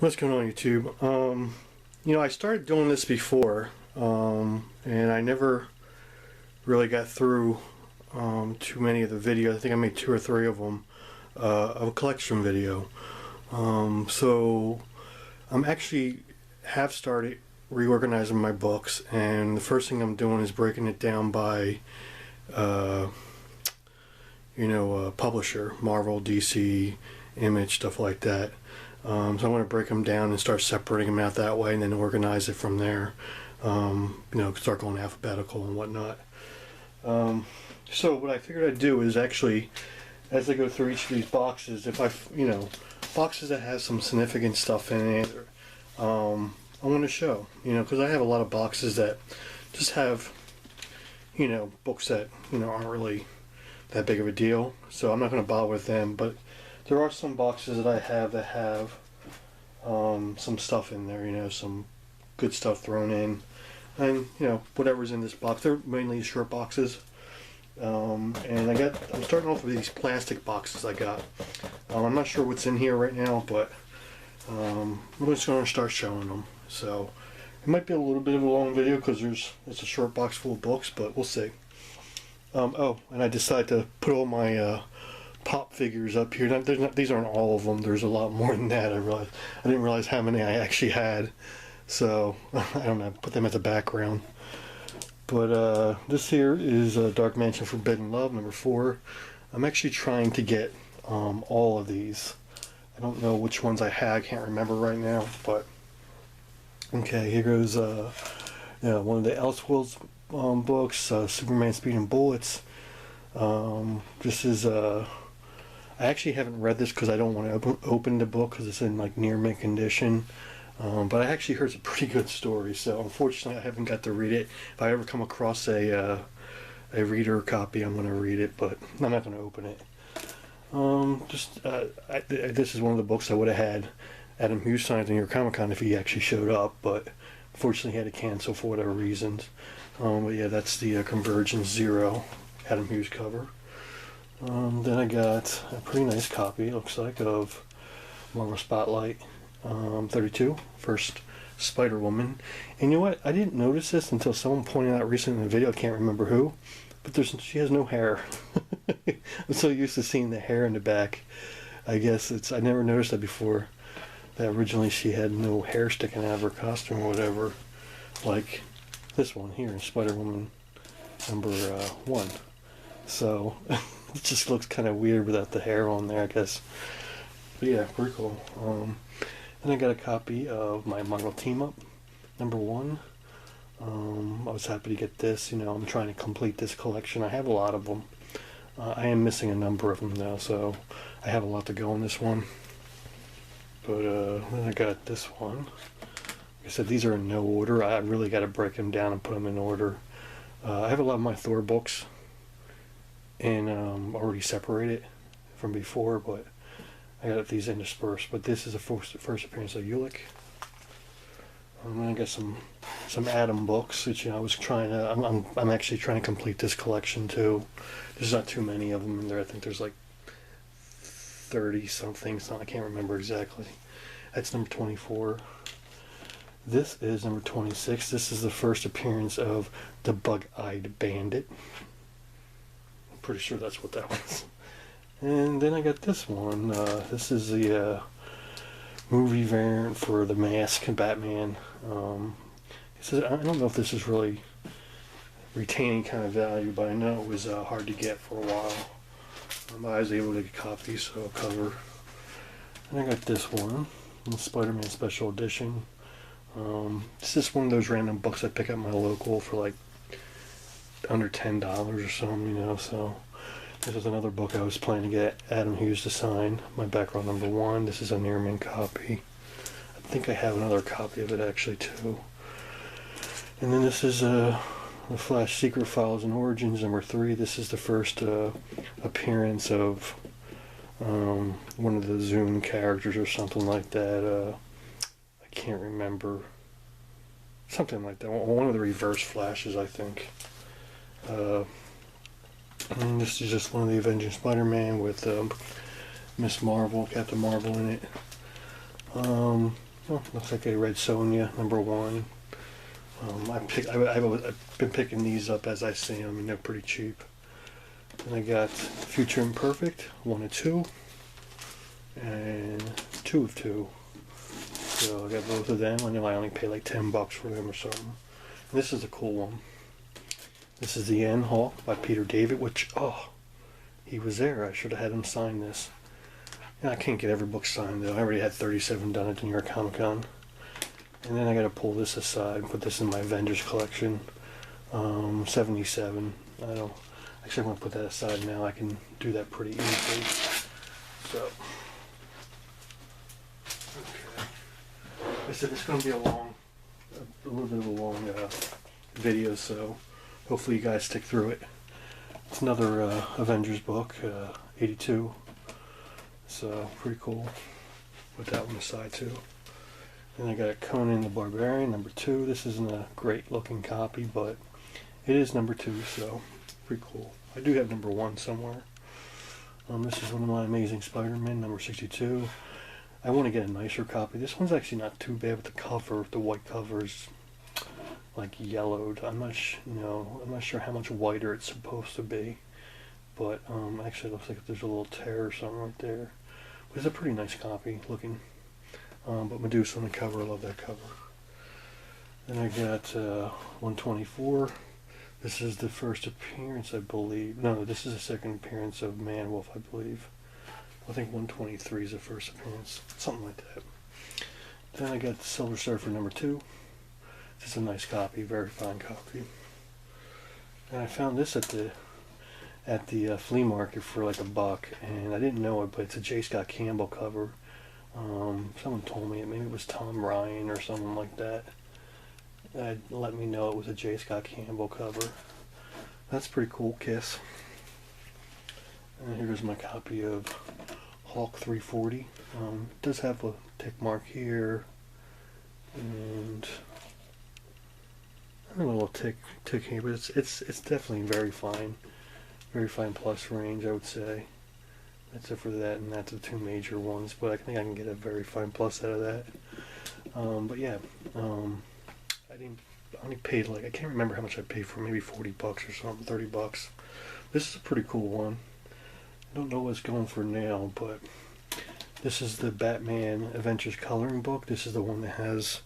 What's going on, YouTube? I started doing this before, and I never really got through too many of the videos. I think I made 2 or 3 of them, of a collection video. So I'm actually have started reorganizing my books, and the first thing I'm doing is breaking it down by publisher, Marvel, DC, Image, stuff like that. So I want to break them down and start separating them out that way, and then organize it from there. Start going alphabetical and whatnot. So what I figured I'd do is actually, as I go through each of these boxes, if boxes that have some significant stuff in it, I want to show, because I have a lot of boxes that just have, books that, aren't really that big of a deal. So I'm not going to bother with them, but there are some boxes that I have that have some stuff in there, some good stuff thrown in, and whatever's in this box. They're mainly short boxes, and I'm starting off with these plastic boxes I got. I'm not sure what's in here right now, but I'm just going to start showing them. So it might be a little bit of a long video because it's a short box full of books, but we'll see. And I decided to put all my pop figures up here. These aren't all of them. There's a lot more than that. I didn't realize how many I actually had. So I don't know. Put them as a background. But this here is Dark Mansion Forbidden Love #4. I'm actually trying to get all of these. I don't know which ones I had. I can't remember right now. But okay, here goes one of the Elseworlds books, Superman Speed and Bullets. This is I actually haven't read this because I don't want to open the book because it's in like near mint condition. But I actually heard it's a pretty good story, so unfortunately I haven't got to read it. If I ever come across a reader copy, I'm going to read it, but I'm not going to open it. This is one of the books I would have had Adam Hughes signed in your Comic-Con if he actually showed up, but unfortunately he had to cancel for whatever reasons. But yeah, that's the Convergence Zero Adam Hughes cover. Then I got a pretty nice copy, it looks like, of Marvel Spotlight 32, first Spider-Woman. And you know what? I didn't notice this until someone pointed out recently in the video, I can't remember who, but she has no hair. I'm so used to seeing the hair in the back. I guess I never noticed that before, that originally she had no hair sticking out of her costume or whatever, like this one here in Spider-Woman #1. So it just looks kind of weird without the hair on there, I guess. But yeah, pretty cool. And I got a copy of my Marvel Team Up #1. I was happy to get this. I'm trying to complete this collection. I have a lot of them. I am missing a number of them though, so I have a lot to go on this one. But then I got this one. Like I said, these are in no order. I really got to break them down and put them in order. I have a lot of my Thor books and already separated from before, but I got these interspersed. But this is the first appearance of Ulick. And then I got some Atom books, which I was trying to. I'm actually trying to complete this collection too. There's not too many of them in there. I think there's like 30 something. So I can't remember exactly. That's #24. This is #26. This is the first appearance of the Bug-Eyed Bandit. I'm pretty sure that's what that was. And then I got this one. This is the movie variant for The Mask and Batman. I don't know if this is really retaining kind of value, but I know it was hard to get for a while. I was able to get copies, so a cover. And I got this one, Spider-Man Special Edition. It's just one of those random books I pick up at my local for like under $10 or something, so this is another book I was planning to get Adam Hughes to sign, my background #1. This is a near mint copy. I think I have another copy of it actually too. And then this is the Flash Secret Files and Origins #3. This is the first appearance of one of the Zune characters or something like that. I can't remember. Something like that. One of the Reverse Flashes, I think. And this is just one of the Avengers Spider-Man with Miss Marvel, Captain Marvel in it. Oh, looks like they read Sonya, #1. I've been picking these up as I see them, and they're pretty cheap. And I got Future Imperfect, 1 of 2, and 2 of 2. So I got both of them. I know I only paid like $10 for them or something. And this is a cool one. This is The End Hawk by Peter David, which, oh, he was there. I should have had him sign this. Yeah, I can't get every book signed though. I already had 37 done at the New York Comic Con. And then I gotta pull this aside and put this in my Avengers collection. 77. Actually, I'm gonna put that aside now. I can do that pretty easily. So, okay. I said it's gonna be a little bit of a long video, so hopefully you guys stick through it. It's another Avengers book, 82. So pretty cool. Put that one aside too. Then I got Conan the Barbarian, #2. This isn't a great looking copy, but it is #2, so pretty cool. I do have #1 somewhere. This is one of my Amazing Spider-Man, #62. I want to get a nicer copy. This one's actually not too bad, but the cover, the white cover's like yellowed. I'm not sure how much whiter it's supposed to be, but actually it looks like there's a little tear or something right there. But it's a pretty nice copy looking. But Medusa on the cover, I love that cover. Then I got 124. This is the first appearance, I believe. No, this is the second appearance of Man-Wolf, I believe. I think 123 is the first appearance, something like that. Then I got the Silver Surfer #2. This is a nice copy, very fine copy. And I found this at the flea market for like $1, and I didn't know it, but it's a J. Scott Campbell cover. Someone told me maybe it was Tom Ryan or something like that. Let me know it was a J. Scott Campbell cover. That's pretty cool, Kiss. And here's my copy of Hulk 340. It does have a tick mark here, and a little tick here, but it's definitely very fine plus range, I would say. Except for that, and that's the two major ones. But I think I can get a very fine plus out of that. But yeah, I only paid like, I can't remember how much I paid for, maybe $40 or something, $30. This is a pretty cool one. I don't know what it's going for now, but this is the Batman Adventures coloring book. This is the one that has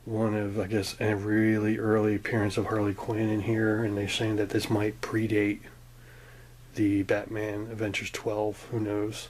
one of, I guess, a really early appearance of Harley Quinn in here, and they're saying that this might predate the Batman Adventures 12, who knows.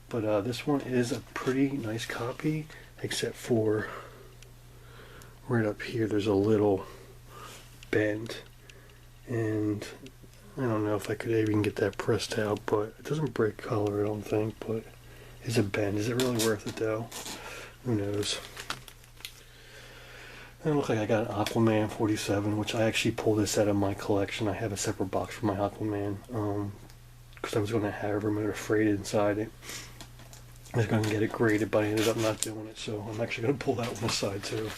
But this one is a pretty nice copy, except for right up here there's a little bend, and I don't know if I could even get that pressed out, but it doesn't break color, I don't think. But it's a bend. Is it really worth it though? Who knows. And it looks like I got an Aquaman 47, which I actually pulled this out of my collection. I have a separate box for my Aquaman, because I was going to have him freighted inside it. I was going to get it graded, but I ended up not doing it, so I'm actually going to pull that one aside too.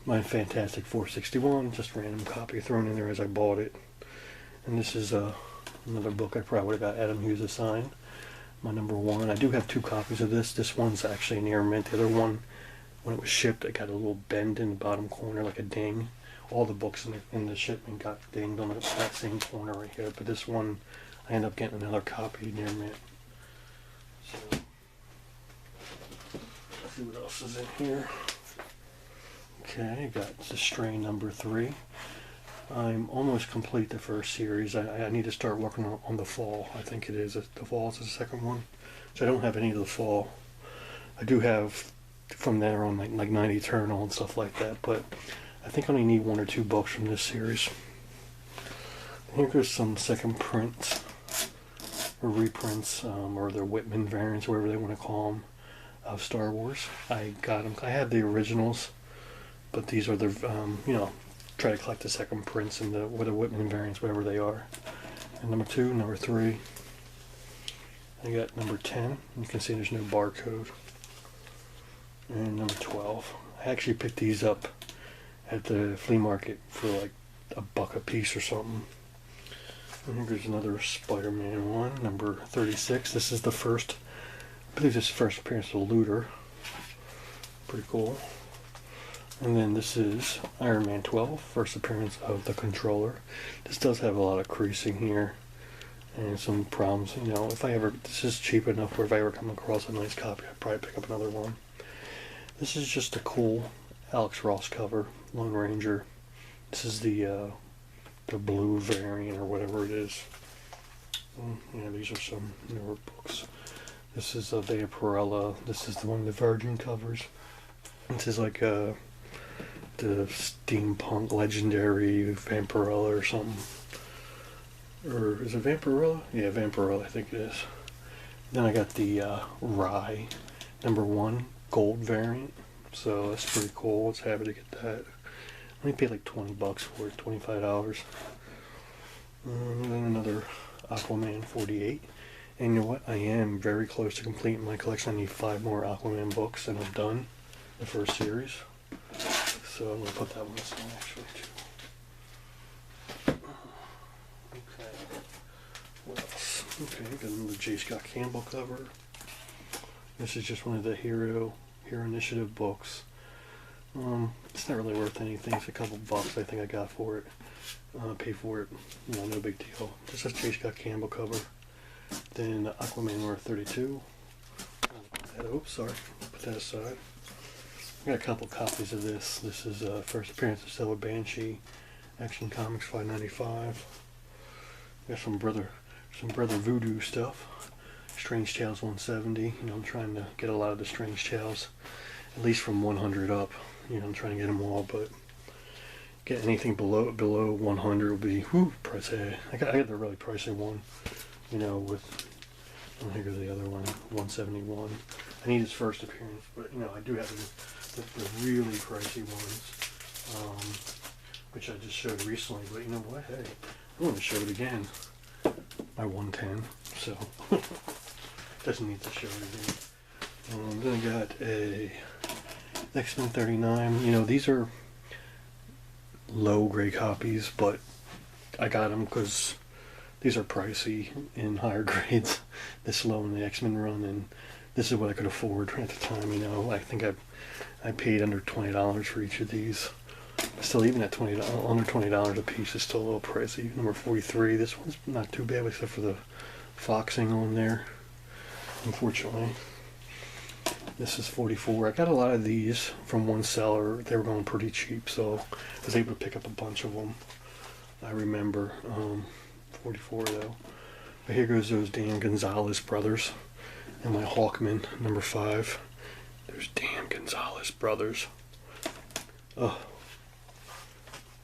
My Fantastic 461, just random copy thrown in there as I bought it. And this is another book I probably would have got Adam Hughes to sign. My #1. I do have 2 copies of this. This one's actually near mint. The other one, when it was shipped, it got a little bend in the bottom corner, like a ding. All the books in the shipment got dinged on that same corner right here. But this one, I ended up getting another copy near mint. So, let's see what else is in here. Okay, I got the Strain #3. I'm almost complete the first series. I need to start working on the fall. I think it is. The fall is the second one. So I don't have any of the fall. I do have from there on like Night Eternal and stuff like that, but I think I only need 1 or 2 books from this series. Here goes some second prints or reprints, or the Whitman variants, whatever they want to call them, of Star Wars. I got them. I have the originals, but these are the try to collect the second prints and the Whitman variants, whatever they are. And #2, #3. I got #10. You can see there's no barcode. And #12. I actually picked these up at the flea market for like $1 a piece or something. And here's another Spider-Man one, #36. This is the first believe this is the first appearance of Looter. Pretty cool. And then this is Iron Man 12, first appearance of the Controller. This does have a lot of creasing here and some problems. You know, if I ever, this is cheap enough where if I ever come across a nice copy, I'd probably pick up another one. This is just a cool Alex Ross cover, Lone Ranger. This is the blue variant or whatever it is. Yeah, these are some newer books. This is a Vampirella. This is the one of the Virgin covers. This is like the steampunk legendary Vampirella or something. Or is it Vampirella? Yeah, Vampirella, I think it is. Then I got the Rye #1 gold variant. So that's pretty cool. I was happy to get that. I only paid like $20 for it, $25. And then another Aquaman 48. And you know what? I am very close to completing my collection. I need 5 more Aquaman books and I'm done the first series. So I'm going to put that one aside actually too. Okay. What else? Okay, got another J. Scott Campbell cover. This is just one of the Hero Initiative books. It's not really worth anything. It's a couple bucks I think I got for it. Pay for it. You know, no big deal. This is J. Scott Campbell cover. Then Aquaman number 32. Oops, sorry. Put that aside. I got a couple copies of this. This is first appearance of Silver Banshee, Action Comics 595. Got some brother Voodoo stuff. Strange Tales 170. You know, I'm trying to get a lot of the Strange Tales, at least from 100 up. You know, I'm trying to get them all, but get anything below 100 will be pricey. I got the really pricey one. You know, with here goes the other one, 171. I need his first appearance, but you know, I do have the really pricey ones, which I just showed recently. But you know what? Hey, I want to show it again. My 110, so doesn't need to show it again. Then I got a X-Men 39. You know, these are low grade copies, but I got them because these are pricey in higher grades this low in the X-Men run, and this is what I could afford at the time. You know, I think I paid under $20 for each of these. Still, even at under $20 a piece is still a little pricey. Number 43. This one's not too bad except for the foxing on there, unfortunately. This is 44. I got a lot of these from one seller. They were going pretty cheap, so I was able to pick up a bunch of them. I remember 44 though. But here goes those damn Gonzalez brothers and my Hawkman number 5. There's damn Gonzalez brothers. Oh,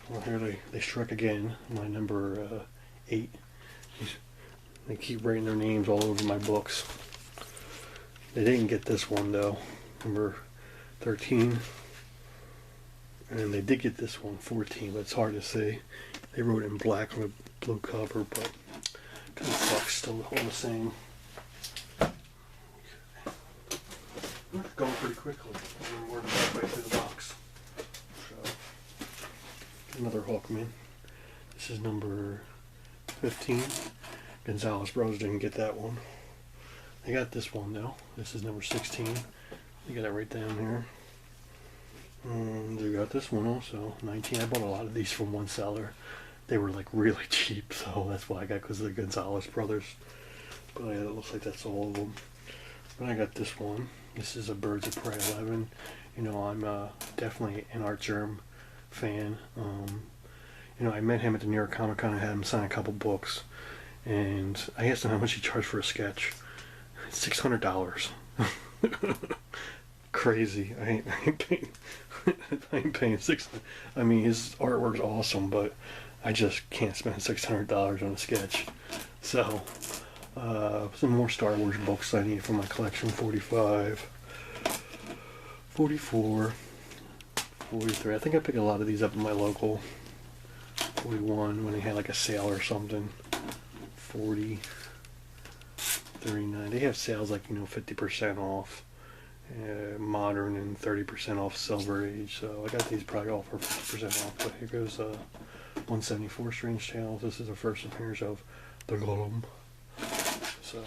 well, here they struck again. My number 8. They keep writing their names all over my books. They didn't get this one though, number 13. And they did get this one, 14, but it's hard to see. They wrote it in black on a blue cover, but kind of sucks, still all the same. Okay. We're going pretty quickly. We're halfway through the box. So, another Hawkman. This is number 15. Gonzalez Brothers didn't get that one. I got this one though. This is number 16. You got it right down here. And they got this one also, 19. I bought a lot of these from one seller. They were like really cheap, so that's why I got, because of the Gonzalez brothers. But yeah, it looks like that's all of them. But I got this one. This is a Birds of Prey 11. You know, I'm definitely an Art Germ fan. You know, I met him at the New York Comic Con. I had him sign a couple books, and I asked him how much he charged for a sketch. $600. Crazy. I ain't paying. I ain't paying $600. I mean, his artwork's awesome, but I just can't spend $600 on a sketch. So, some more Star Wars books I need for my collection. 45, 44, 43. I think I picked a lot of these up in my local. 41 when they had like a sale or something. 40, 39. They have sales like, you know, 50% off. Modern and 30% off Silver Age. So I got these probably all for 50% off. But here goes 174 Strange Tales. This is the first appearance of the Golem. So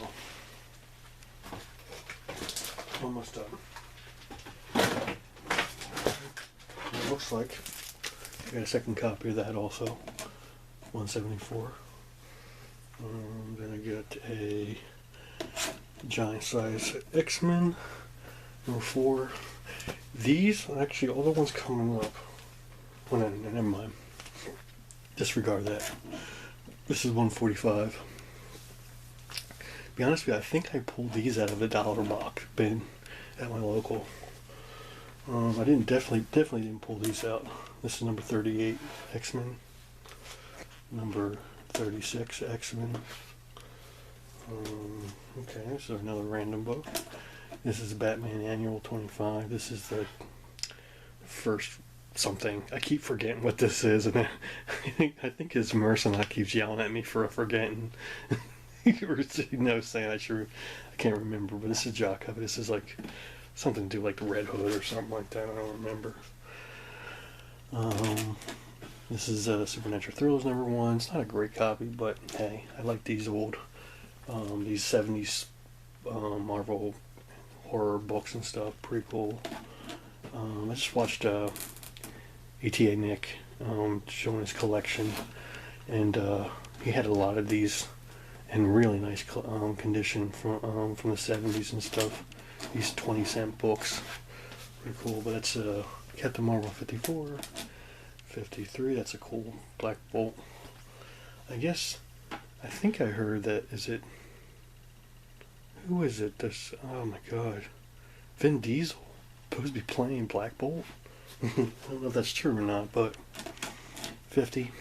Almost done. It looks like I got a second copy of that also. 174. Then I get a giant size X-Men number 4. These actually all the ones coming up. Well, no, never mind. Disregard that. This is 145. Be honest with you, I think I pulled these out of the dollar box bin at my local. I definitely didn't pull these out. This is number 38 X-Men, number 36 X-Men. Okay, this is another random book. This is Batman Annual 25. This is the first something. I keep forgetting what this is, and I think his Mercenary keeps yelling at me for forgetting. Saying I can't remember, but this is Jock Cover. This is like something to do like the Red Hood or something like that. I don't remember. This is Supernatural Thrillers number 1. It's not a great copy, but hey, I like these old, these 70s Marvel horror books and stuff. Pretty cool. I just watched ETA Nick showing his collection, and he had a lot of these in really nice condition from the 70s and stuff. These 20-cent books, pretty cool. But that's Captain Marvel 54, 53. That's a cool Black Bolt. I think I heard that. Who is it? Oh my God, Vin Diesel supposed to be playing Black Bolt. I don't know if that's true or not, but 50.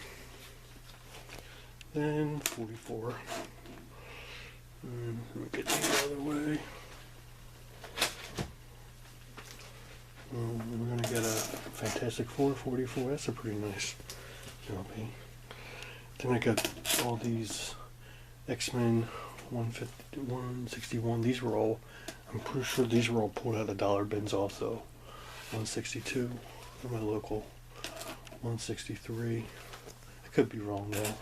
Then 44. Let me get these out of the way. We're going to get a Fantastic Four 44. That's a pretty nice copy. Then I got all these X-Men 150, 161. These were all, I'm pretty sure these were all pulled out of dollar bins also. 162 from my local. 163. I could be wrong though.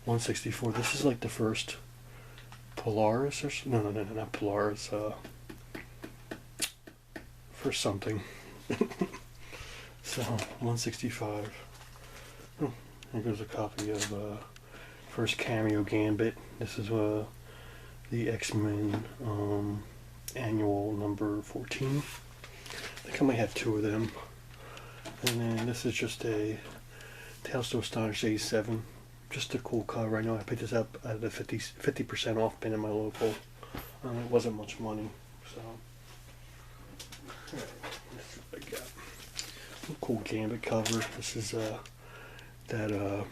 164. This is like the first Polaris or no, not Polaris. For something. So 165. Oh, here goes a copy of first cameo Gambit. This is the X-Men annual number 14. I think I might have 2 of them. And then this is just a Tales to Astonish 87. Just a cool cover. I know I picked this up at the 50% off bin in my local. It wasn't much money, so. Alright, this is what I got. A cool Gambit cover. This is that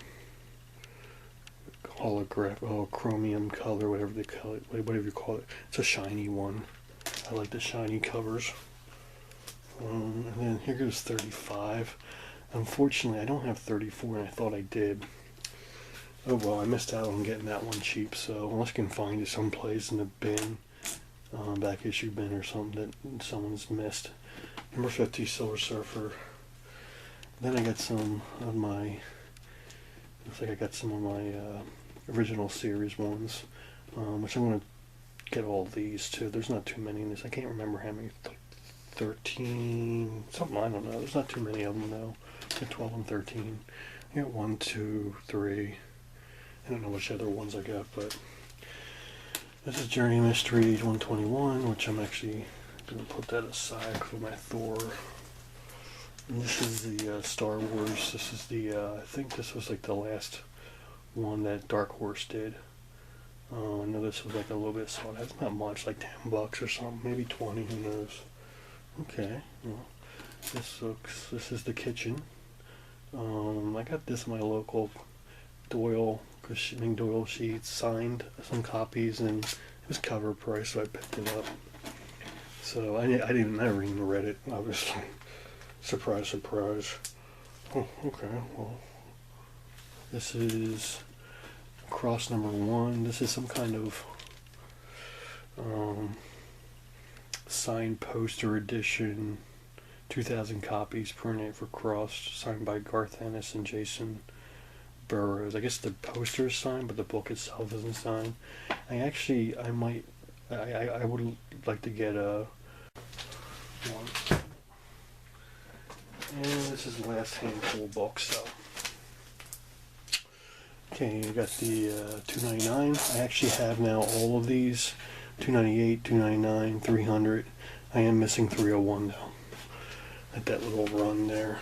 holograph, chromium color, whatever they call it, whatever you call it. It's a shiny one. I like the shiny covers. And then here goes 35. Unfortunately, I don't have 34, and I thought I did. Oh well, I missed out on getting that one cheap, so unless you can find it someplace in the bin, back issue bin or something that someone's missed. Number 50, Silver Surfer. Then I got some of my, looks like I got some of my original series ones, which I'm going to get all these too. There's not too many in this. I can't remember how many, 13, something, I don't know. There's not too many of them though. I got 12 and 13. I got 1, 2, 3. I don't know which other ones I got, but this is Journey Mystery 121, which I'm actually going to put that aside for my Thor. And this is the Star Wars. This is the, I think this was like the last one that Dark Horse did. I know this was like a little bit sold. That's not much, like $10 or something, maybe 20, who knows. Okay, well, this is the kitchen. I got this in my local Doyle, Cushioning Doyle sheets, signed some copies, and it was cover price, so I picked it up. So I never even read it, obviously. Surprise, surprise. Oh, okay, well, this is Cross number 1. This is some kind of signed poster edition, 2,000 copies printed for Cross, signed by Garth Ennis and Jason Burroughs. I guess the poster is signed, but the book itself isn't signed. I would like to get one. And this is the last handful of books, so. Okay, you got the $2.99. I actually have now all of these. $2.98, $2.99, $300. I am missing $3.01 though. At that little run there.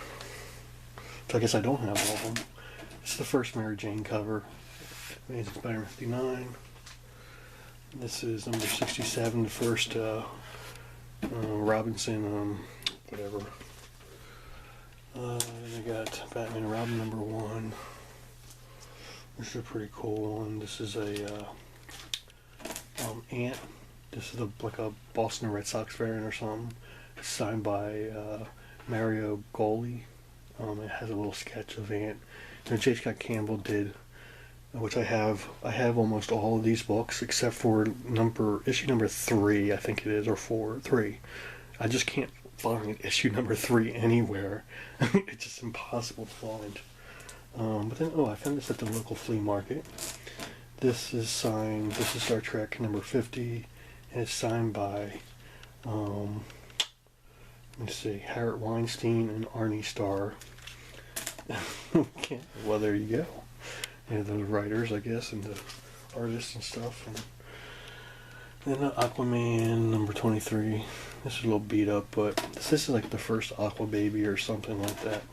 So I guess I don't have all of them. This is the first Mary Jane cover. Amazing Spider-Man 59. This is number 67, the first Robinson, whatever. Then I got Batman and Robin number 1. This is a pretty cool one. This is a Ant. This is like a Boston Red Sox variant or something. It's signed by Mario Goli. It has a little sketch of Ant. And J. Scott Campbell did, which I have. I have almost all of these books except for issue number 3, I think it is, or 3. I just can't find issue number 3 anywhere. It's just impossible to find. But then, I found this at the local flea market. This is signed. This is Star Trek number 50, and it's signed by, let me see, Harriet Weinstein and Arnie Starr. Well, there you go. And the writers, I guess, and the artists and stuff. And then Aquaman number 23. This is a little beat up, but this is like the first Aqua Baby or something like that.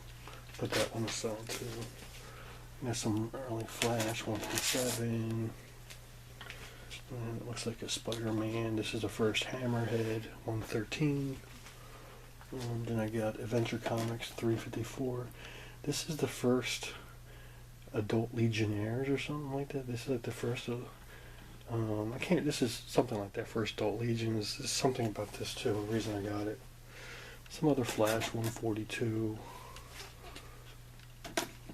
Put that one aside too. There's some early Flash 137. And it looks like a Spider-Man. This is the first Hammerhead 113. And then I got Adventure Comics 354. This is the first Adult Legionnaires or something like that. This is like the first this is something like that. First Adult Legion is something about this too. The reason I got it. Some other Flash 142.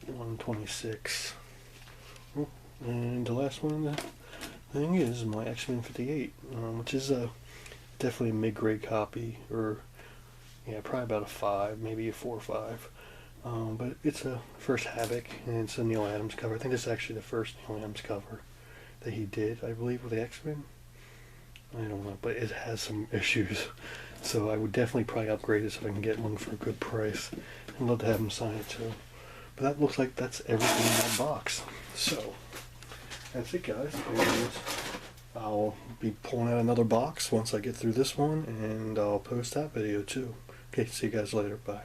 126. And the last one the thing is my X-Men 58, which is definitely a mid-grade copy, or yeah, probably about a 5, maybe a 4 or 5. But it's a first Havoc, and it's a Neil Adams cover. I think this is actually the first Neil Adams cover that he did, I believe, with the X-Men. I don't know, but it has some issues. So I would definitely probably upgrade this if I can get one for a good price. I'd love to have him sign it too. But that looks like that's everything in that box. So, that's it, guys. And I'll be pulling out another box once I get through this one, and I'll post that video too. Okay, see you guys later. Bye.